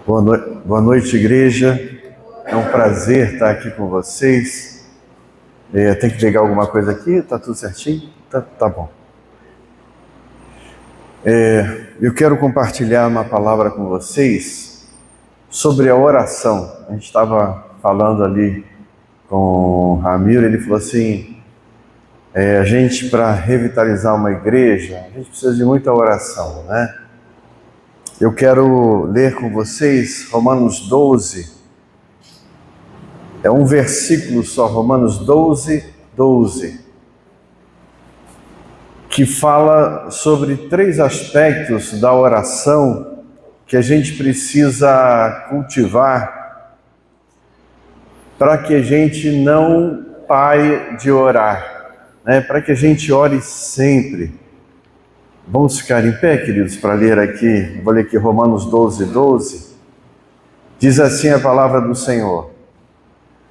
Boa noite, igreja. É um prazer estar aqui com vocês. Tem que ligar alguma coisa aqui? Tá tudo certinho? Tá bom. Eu quero compartilhar uma palavra com vocês sobre a oração. A gente estava falando ali com o Ramiro, ele falou assim, a gente, para revitalizar uma igreja, a gente precisa de muita oração, né? Eu quero ler com vocês Romanos 12, é um versículo só, Romanos 12, 12, que fala sobre 3 aspectos da oração que a gente precisa cultivar para que a gente não pare de orar, né? Para que a gente ore sempre. Vamos ficar em pé, queridos, para ler aqui, vou ler aqui Romanos 12, 12. Diz assim a palavra do Senhor.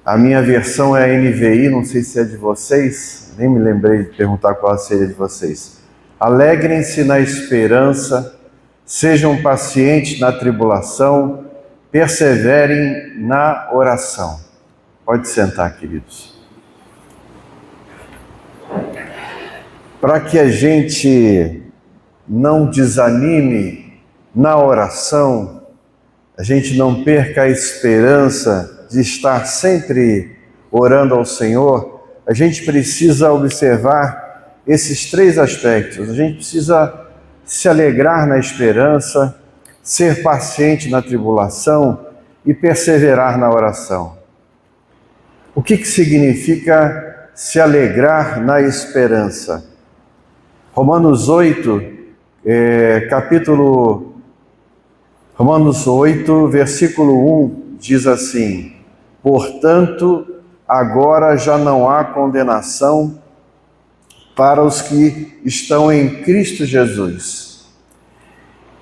A minha versão é a NVI, não sei se é de vocês, nem me lembrei de perguntar qual seria de vocês. Alegrem-se na esperança, sejam pacientes na tribulação, perseverem na oração. Pode sentar, queridos. Para que a gente não desanime na oração, a gente não perca a esperança de estar sempre orando ao Senhor, a gente precisa observar esses 3 aspectos. A gente precisa se alegrar na esperança, ser paciente na tribulação e perseverar na oração. O que significa se alegrar na esperança? Romanos 8, versículo 1, diz assim: portanto, agora já não há condenação para os que estão em Cristo Jesus.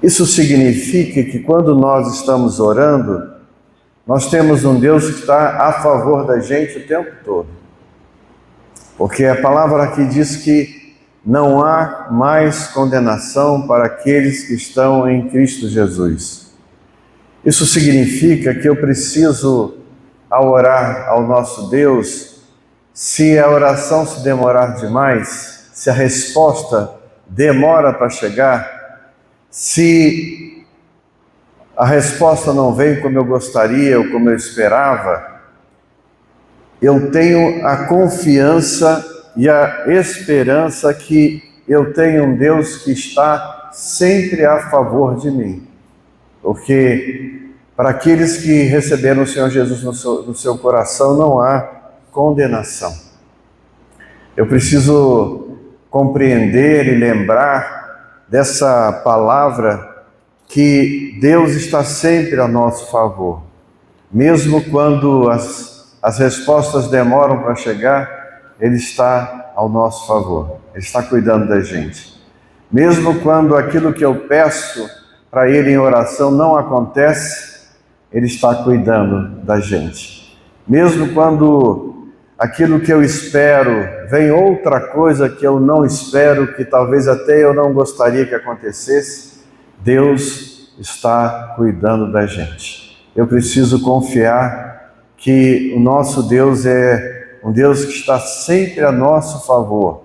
Isso significa que quando nós estamos orando, nós temos um Deus que está a favor da gente o tempo todo. Porque a palavra aqui diz que não há mais condenação para aqueles que estão em Cristo Jesus. Isso significa que eu preciso, ao orar ao nosso Deus, se a oração se demorar demais, se a resposta demora para chegar, se a resposta não vem como eu gostaria ou como eu esperava, eu tenho a confiança e a esperança que eu tenho um Deus que está sempre a favor de mim. Porque para aqueles que receberam o Senhor Jesus no seu coração não há condenação. Eu preciso compreender e lembrar dessa palavra que Deus está sempre a nosso favor. Mesmo quando as respostas demoram para chegar, Ele está ao nosso favor, Ele está cuidando da gente. Mesmo quando aquilo que eu peço para Ele em oração não acontece, Ele está cuidando da gente. Mesmo quando aquilo que eu espero vem outra coisa que eu não espero, que talvez até eu não gostaria que acontecesse, Deus está cuidando da gente. Eu preciso confiar que o nosso Deus é um Deus que está sempre a nosso favor,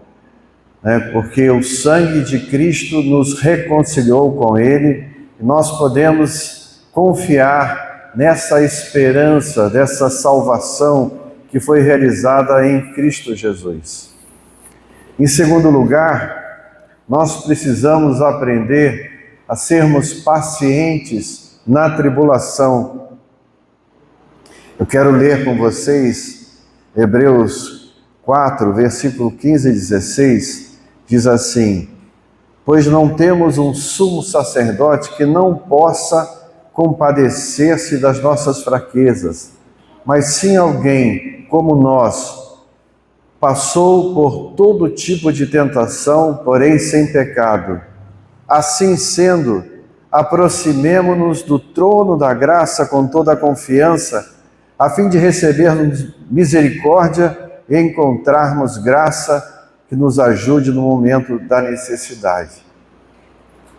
né? Porque o sangue de Cristo nos reconciliou com Ele e nós podemos confiar nessa esperança, dessa salvação que foi realizada em Cristo Jesus. Em segundo lugar, nós precisamos aprender a sermos pacientes na tribulação. Eu quero ler com vocês Hebreus 4, versículo 15 e 16, diz assim: pois não temos um sumo sacerdote que não possa compadecer-se das nossas fraquezas, mas sim alguém como nós, passou por todo tipo de tentação, porém sem pecado. Assim sendo, aproximemo-nos do trono da graça com toda a confiança, a fim de recebermos misericórdia e encontrarmos graça que nos ajude no momento da necessidade.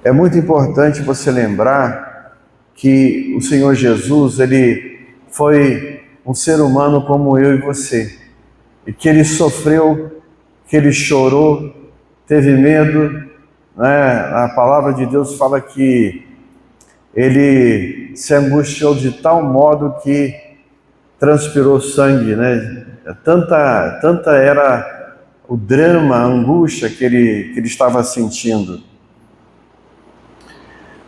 É muito importante você lembrar que o Senhor Jesus, Ele foi um ser humano como eu e você, e que Ele sofreu, que Ele chorou, teve medo, né? A palavra de Deus fala que Ele se angustiou de tal modo que transpirou sangue, né? Tanta era o drama, a angústia que ele estava sentindo.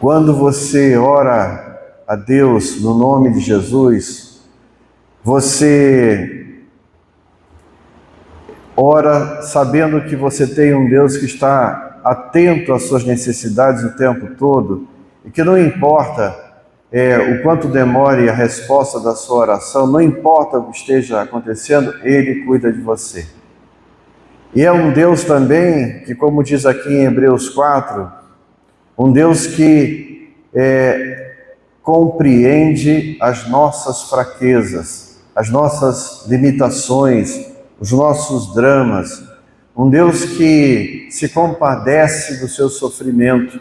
Quando você ora a Deus no nome de Jesus, você ora sabendo que você tem um Deus que está atento às suas necessidades o tempo todo e que não importa o quanto demore a resposta da sua oração, não importa o que esteja acontecendo, Ele cuida de você. E é um Deus também que, como diz aqui em Hebreus 4, um Deus que compreende as nossas fraquezas, as nossas limitações, os nossos dramas. Um Deus que se compadece do seu sofrimento.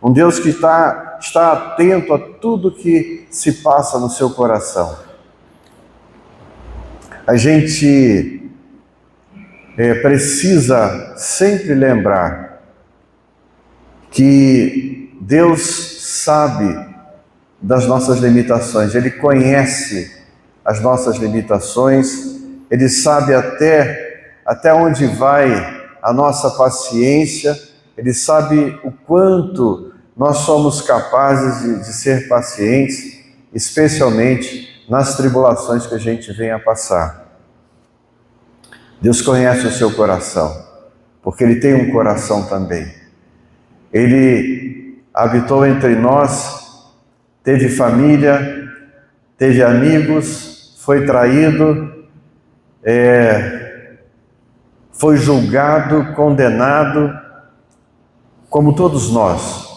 Um Deus que está atento a tudo que se passa no seu coração. A gente precisa sempre lembrar que Deus sabe das nossas limitações, Ele conhece as nossas limitações, Ele sabe até onde vai a nossa paciência, Ele sabe o quanto nós somos capazes de ser pacientes, especialmente nas tribulações que a gente vem a passar. Deus conhece o seu coração, porque Ele tem um coração também. Ele habitou entre nós, teve família, teve amigos, foi traído, foi julgado, condenado, como todos nós.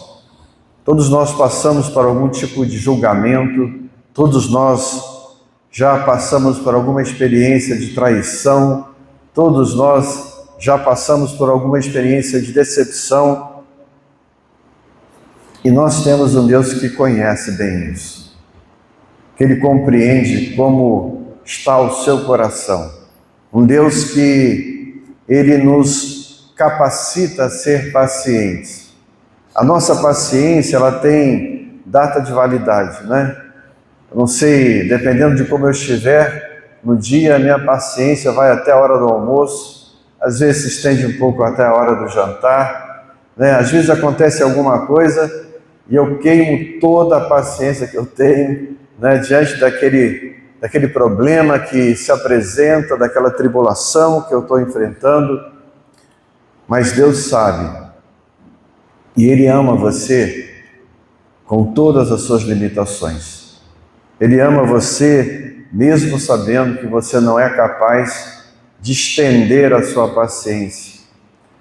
Todos nós passamos por algum tipo de julgamento, todos nós já passamos por alguma experiência de traição, todos nós já passamos por alguma experiência de decepção. E nós temos um Deus que conhece bem isso, que Ele compreende como está o seu coração. Um Deus que Ele nos capacita a ser pacientes. A nossa paciência, ela tem data de validade, né? Eu não sei, dependendo de como eu estiver no dia, a minha paciência vai até a hora do almoço, às vezes se estende um pouco até a hora do jantar, né? Às vezes acontece alguma coisa e eu queimo toda a paciência que eu tenho, né, diante daquele problema que se apresenta, daquela tribulação que eu estou enfrentando. Mas Deus sabe, e Ele ama você com todas as suas limitações. Ele ama você mesmo sabendo que você não é capaz de estender a sua paciência.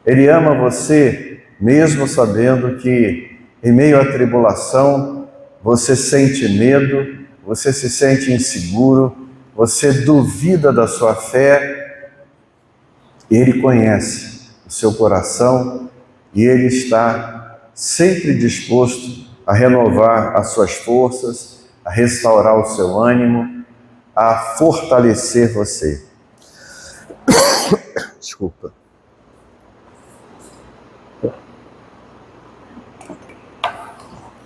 Ele ama você mesmo sabendo que em meio à tribulação, você sente medo, você se sente inseguro, você duvida da sua fé. Ele conhece o seu coração e Ele está sempre disposto a renovar as suas forças, a restaurar o seu ânimo, a fortalecer você. Desculpa.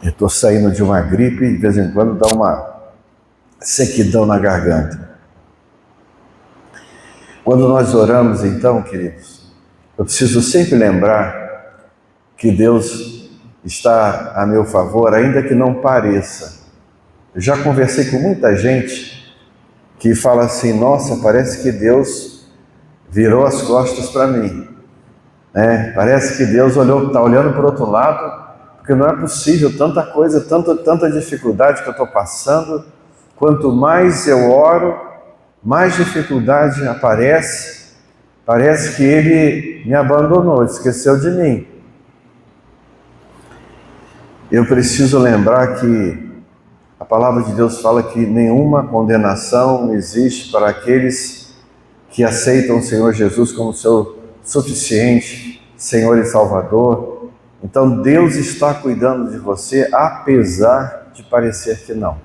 Eu estou saindo de uma gripe e de vez em quando dá uma sequidão na garganta. Quando nós oramos, então, queridos, eu preciso sempre lembrar que Deus está a meu favor, ainda que não pareça. Eu já conversei com muita gente que fala assim: nossa, parece que Deus virou as costas para mim. Parece que Deus está olhando para o outro lado, porque não é possível, tanta coisa, tanta dificuldade que eu estou passando. Quanto mais eu oro, mais dificuldade aparece. Parece que Ele me abandonou, esqueceu de mim. Eu preciso lembrar que a palavra de Deus fala que nenhuma condenação existe para aqueles que aceitam o Senhor Jesus como seu suficiente Senhor e Salvador. Então Deus está cuidando de você, apesar de parecer que não.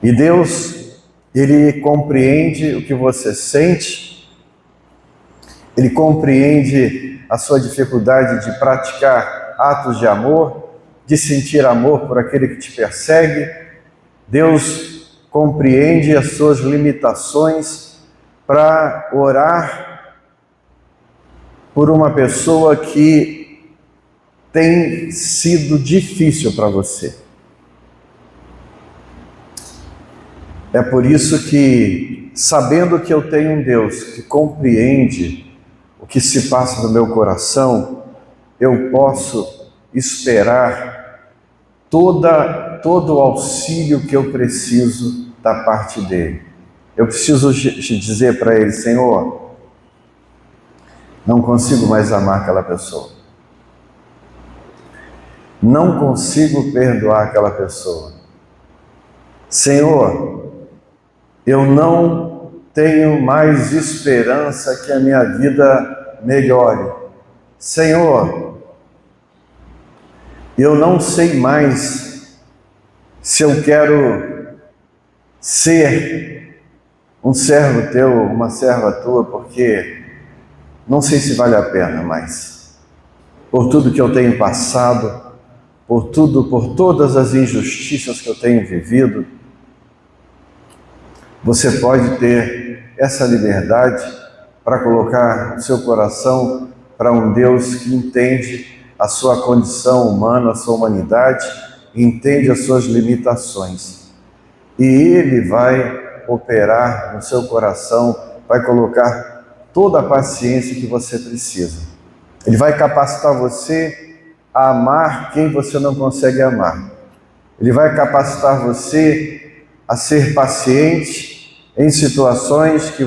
E Deus, Ele compreende o que você sente, Ele compreende a sua dificuldade de praticar atos de amor, de sentir amor por aquele que te persegue. Deus compreende as suas limitações para orar por uma pessoa que tem sido difícil para você. É por isso que, sabendo que eu tenho um Deus que compreende o que se passa no meu coração, eu posso esperar todo o auxílio que eu preciso da parte dele. Eu preciso te dizer para ele: Senhor, não consigo mais amar aquela pessoa. Não consigo perdoar aquela pessoa. Senhor, eu não tenho mais esperança que a minha vida melhore. Senhor, eu não sei mais se eu quero ser um servo teu, uma serva tua, porque não sei se vale a pena mais. Por tudo que eu tenho passado, por todas as injustiças que eu tenho vivido, você pode ter essa liberdade para colocar o seu coração para um Deus que entende a sua condição humana, a sua humanidade, entende as suas limitações. E Ele vai operar no seu coração, vai colocar toda a paciência que você precisa. Ele vai capacitar você a amar quem você não consegue amar. Ele vai capacitar você a ser paciente em situações que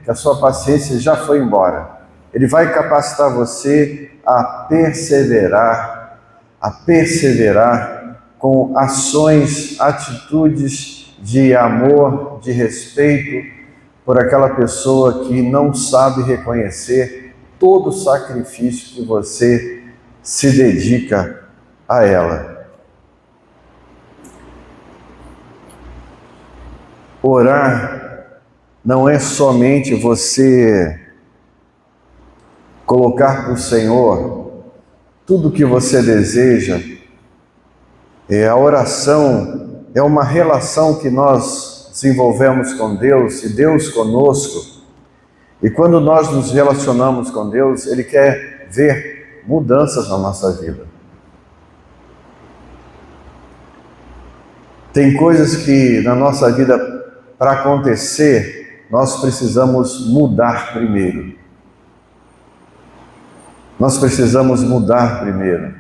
a sua paciência já foi embora. Ele vai capacitar você a perseverar com ações, atitudes de amor, de respeito por aquela pessoa que não sabe reconhecer todo o sacrifício que você se dedica a ela. Orar não é somente você colocar para o Senhor tudo o que você deseja. A oração é uma relação que nós desenvolvemos com Deus e Deus conosco. E quando nós nos relacionamos com Deus, Ele quer ver mudanças na nossa vida. Tem coisas que na nossa vida, para acontecer, nós precisamos mudar primeiro. Nós precisamos mudar primeiro.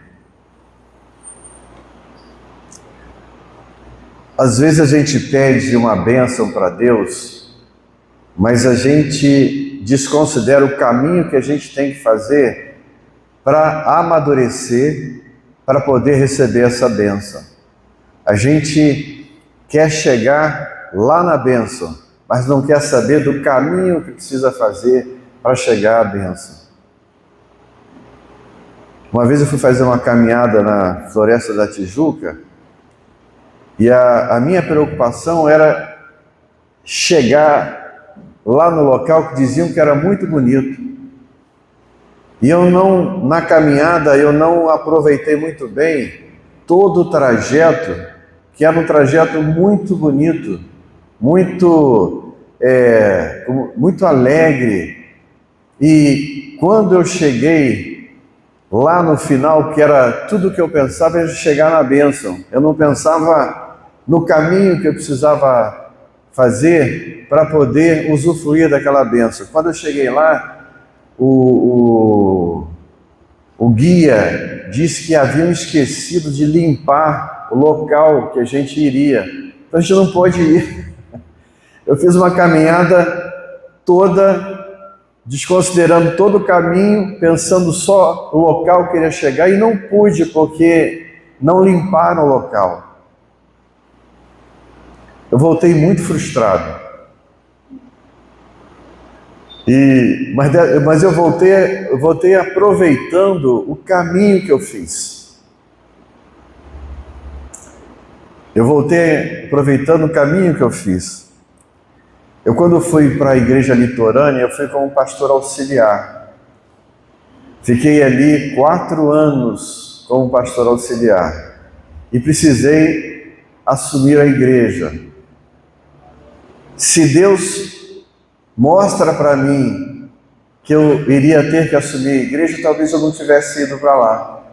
Às vezes a gente pede uma bênção para Deus, mas a gente desconsidera o caminho que a gente tem que fazer para amadurecer, para poder receber essa bênção. A gente quer chegar lá na bênção, mas não quer saber do caminho que precisa fazer para chegar à bênção. Uma vez eu fui fazer uma caminhada na Floresta da Tijuca e a minha preocupação era chegar lá no local que diziam que era muito bonito. E na caminhada eu não aproveitei muito bem todo o trajeto, que era um trajeto muito bonito, muito alegre. E quando eu cheguei lá no final, que era tudo o que eu pensava, era chegar na bênção. Eu não pensava no caminho que eu precisava fazer para poder usufruir daquela bênção. Quando eu cheguei lá, o guia disse que haviam esquecido de limpar o local que a gente iria. Então a gente não pôde ir. Eu fiz uma caminhada toda, desconsiderando todo o caminho, pensando só no local que eu ia chegar, e não pude porque não limparam o local. Eu voltei muito frustrado. Mas eu voltei aproveitando o caminho que eu fiz. Eu voltei aproveitando o caminho que eu fiz. Eu, quando fui para a igreja litorânea, eu fui como pastor auxiliar. Fiquei ali 4 anos como pastor auxiliar. E precisei assumir a igreja. Se Deus mostra para mim que eu iria ter que assumir a igreja, talvez eu não tivesse ido para lá.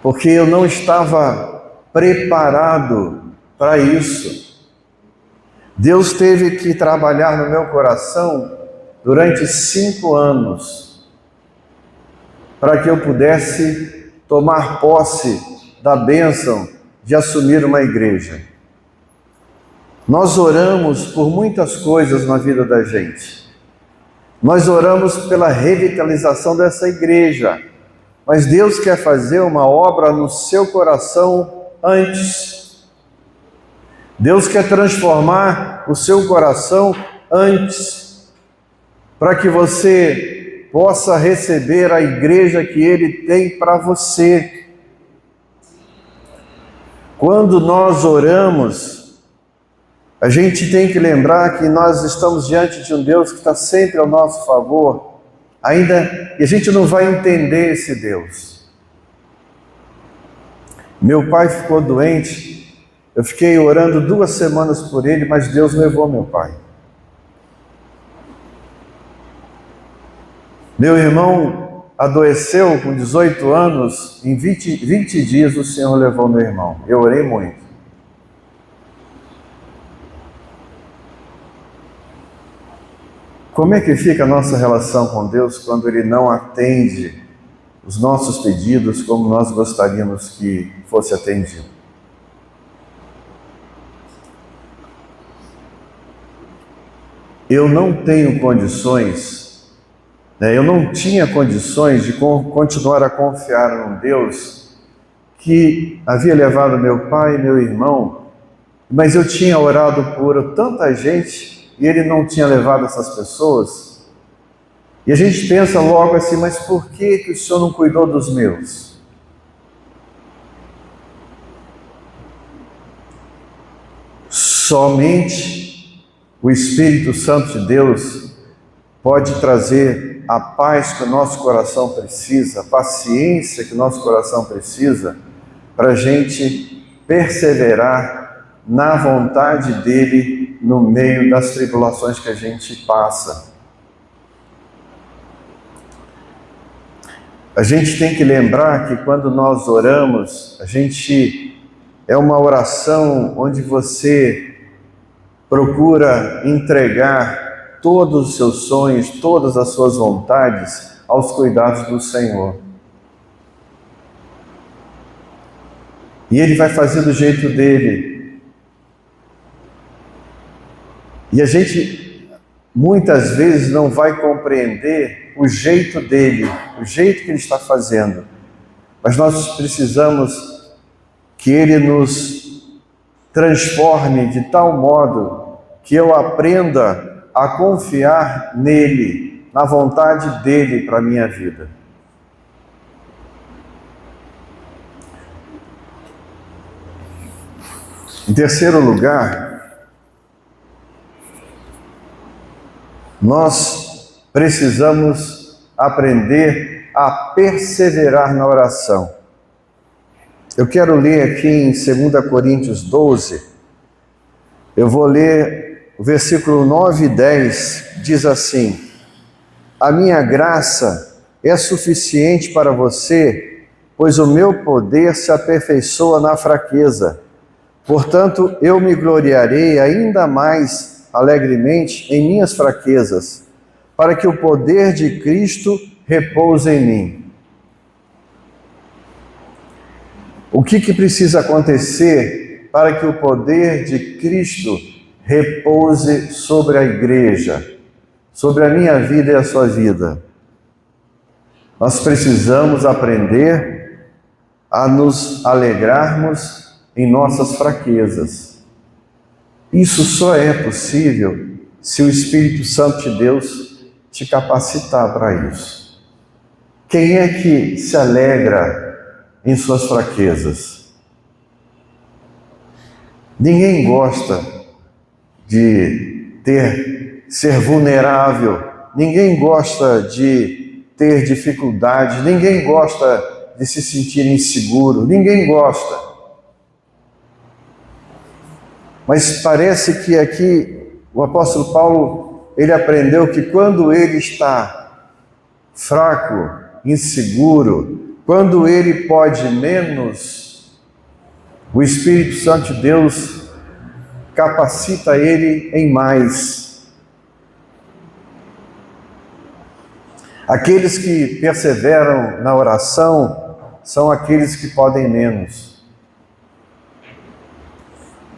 Porque eu não estava preparado para isso. Deus teve que trabalhar no meu coração durante 5 anos para que eu pudesse tomar posse da bênção de assumir uma igreja. Nós oramos por muitas coisas na vida da gente. Nós oramos pela revitalização dessa igreja, mas Deus quer fazer uma obra no seu coração antes. Deus quer transformar o seu coração antes, para que você possa receber a igreja que Ele tem para você. Quando nós oramos, a gente tem que lembrar que nós estamos diante de um Deus que está sempre ao nosso favor, e a gente não vai entender esse Deus. Meu pai ficou doente, eu fiquei orando 2 semanas por ele, mas Deus levou meu pai. Meu irmão adoeceu com 18 anos, em 20 dias o Senhor levou meu irmão. Eu orei muito. Como é que fica a nossa relação com Deus quando Ele não atende os nossos pedidos como nós gostaríamos que fosse atendido? Eu não tenho condições, eu não tinha condições de continuar a confiar num Deus que havia levado meu pai e meu irmão, mas eu tinha orado por tanta gente e Ele não tinha levado essas pessoas. E a gente pensa logo assim, mas por que o Senhor não cuidou dos meus? Somente o Espírito Santo de Deus pode trazer a paz que o nosso coração precisa, a paciência que o nosso coração precisa, para a gente perseverar na vontade dEle no meio das tribulações que a gente passa. A gente tem que lembrar que quando nós oramos, é uma oração onde você procura entregar todos os seus sonhos, todas as suas vontades aos cuidados do Senhor. E Ele vai fazer do jeito dEle. E a gente muitas vezes não vai compreender o jeito dEle, o jeito que Ele está fazendo. Mas nós precisamos que Ele nos transforme de tal modo que eu aprenda a confiar nele, na vontade dele para a minha vida. Em terceiro lugar, nós precisamos aprender a perseverar na oração. Eu quero ler aqui em 2 Coríntios 12, eu vou ler o versículo 9 e 10, diz assim: a minha graça é suficiente para você, pois o meu poder se aperfeiçoa na fraqueza. Portanto, eu me gloriarei ainda mais alegremente em minhas fraquezas, para que o poder de Cristo repouse em mim. O que precisa acontecer para que o poder de Cristo repouse sobre a igreja, sobre a minha vida e a sua vida? Nós precisamos aprender a nos alegrarmos em nossas fraquezas. Isso só é possível se o Espírito Santo de Deus te capacitar para isso. Quem é que se alegra em suas fraquezas? Ninguém gosta de ser vulnerável, ninguém gosta de ter dificuldade, ninguém gosta de se sentir inseguro, ninguém gosta. Mas parece que aqui o apóstolo Paulo, ele aprendeu que quando ele está fraco, inseguro, quando ele pode menos, o Espírito Santo de Deus capacita ele em mais. Aqueles que perseveram na oração são aqueles que podem menos.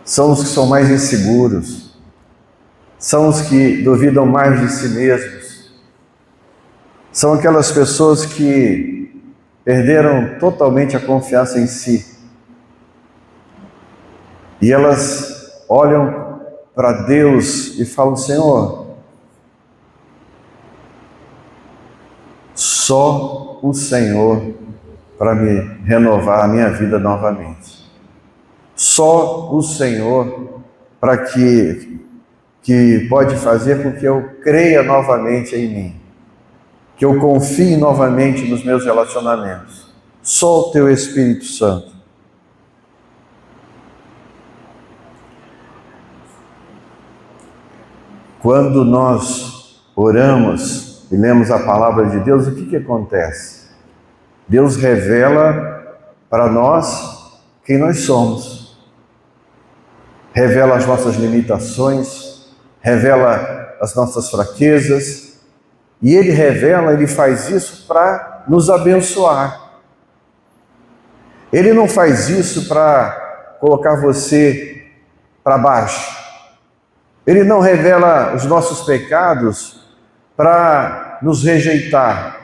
São os que são mais inseguros. São os que duvidam mais de si mesmos. São aquelas pessoas que perderam totalmente a confiança em si. E elas olham para Deus e falam: Senhor, só o Senhor para me renovar a minha vida novamente. Só o Senhor para que pode fazer com que eu creia novamente em mim, que eu confie novamente nos meus relacionamentos. Só o Teu Espírito Santo. Quando nós oramos e lemos a palavra de Deus, o que acontece? Deus revela para nós quem nós somos. Revela as nossas limitações, revela as nossas fraquezas, e Ele faz isso para nos abençoar. Ele não faz isso para colocar você para baixo. Ele não revela os nossos pecados para nos rejeitar.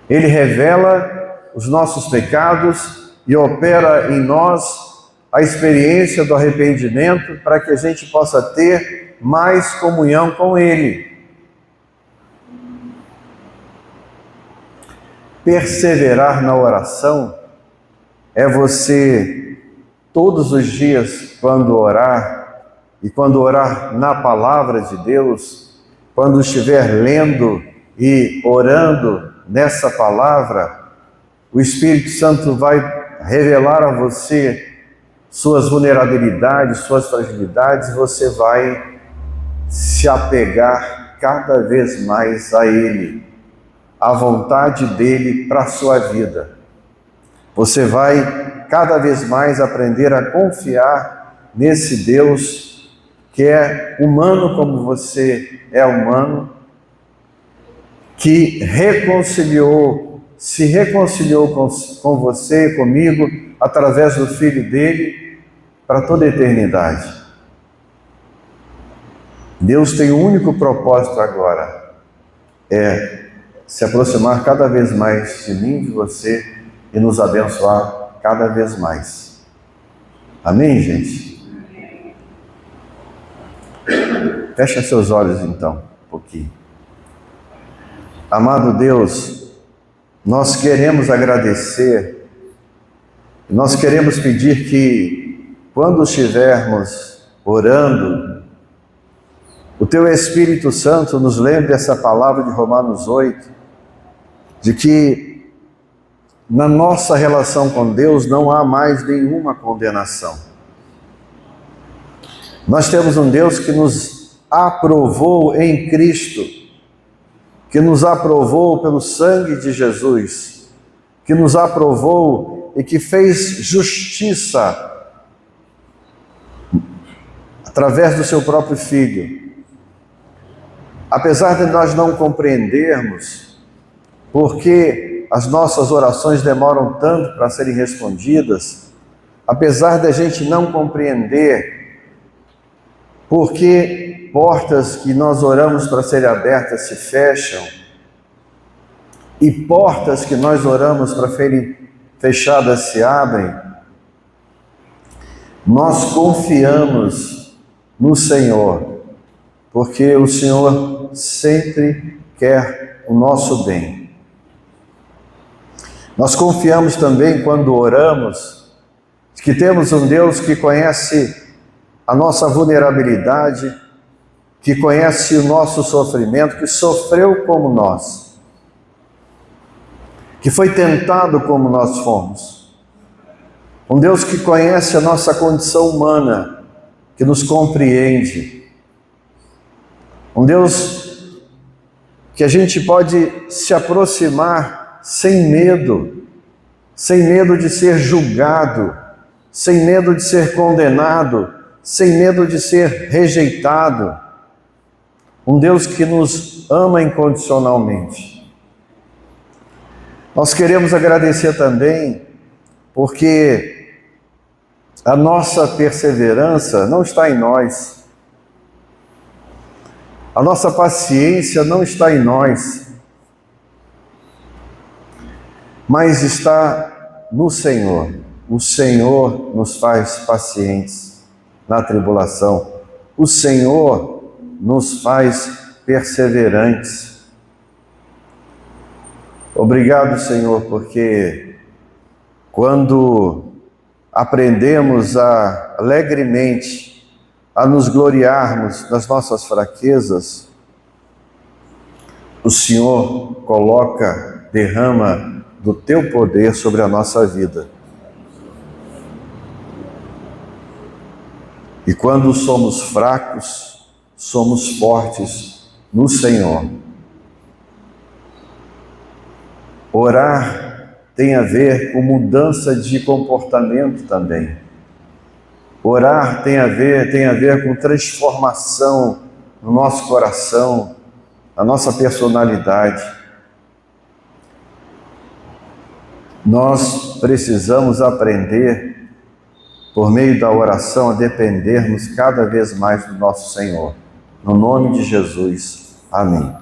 Ele revela os nossos pecados e opera em nós a experiência do arrependimento para que a gente possa ter mais comunhão com Ele. Perseverar na oração é você, todos os dias, quando orar, e quando orar na palavra de Deus, quando estiver lendo e orando nessa palavra, o Espírito Santo vai revelar a você suas vulnerabilidades, suas fragilidades, e você vai se apegar cada vez mais a Ele, à vontade dEle para a sua vida. Você vai cada vez mais aprender a confiar nesse Deus que é humano como você é humano, que se reconciliou com você e comigo através do Filho dele para toda a eternidade. Deus tem um único propósito agora, é se aproximar cada vez mais de mim, de você, e nos abençoar cada vez mais. Amém, gente? Fecha seus olhos então, um pouquinho. Amado Deus, nós queremos agradecer, nós queremos pedir que, quando estivermos orando, o Teu Espírito Santo nos lembre essa palavra de Romanos 8, de que na nossa relação com Deus não há mais nenhuma condenação. Nós temos um Deus que nos aprovou em Cristo, que nos aprovou pelo sangue de Jesus, que nos aprovou e que fez justiça através do seu próprio Filho. Apesar de nós não compreendermos porque as nossas orações demoram tanto para serem respondidas, apesar de a gente não compreender porque portas que nós oramos para serem abertas se fecham e portas que nós oramos para serem fechadas se abrem, nós confiamos no Senhor porque o Senhor sempre quer o nosso bem. Nós confiamos também, quando oramos, que temos um Deus que conhece a nossa vulnerabilidade, que conhece o nosso sofrimento, que sofreu como nós, que foi tentado como nós fomos. Um Deus que conhece a nossa condição humana, que nos compreende. Um Deus que a gente pode se aproximar sem medo de ser julgado, sem medo de ser condenado, sem medo de ser rejeitado. Um Deus que nos ama incondicionalmente. Nós queremos agradecer também porque a nossa perseverança não está em nós. A nossa paciência não está em nós, mas está no Senhor. O Senhor nos faz pacientes na tribulação. O Senhor nos faz perseverantes. Obrigado, Senhor, porque quando aprendemos alegremente a nos gloriarmos nas nossas fraquezas, o Senhor derrama do teu poder sobre a nossa vida. E quando somos fracos, somos fortes no Senhor. Orar tem a ver com mudança de comportamento também. Orar tem a ver com transformação no nosso coração, na nossa personalidade. Nós precisamos aprender, por meio da oração, a dependermos cada vez mais do nosso Senhor. No nome de Jesus. Amém.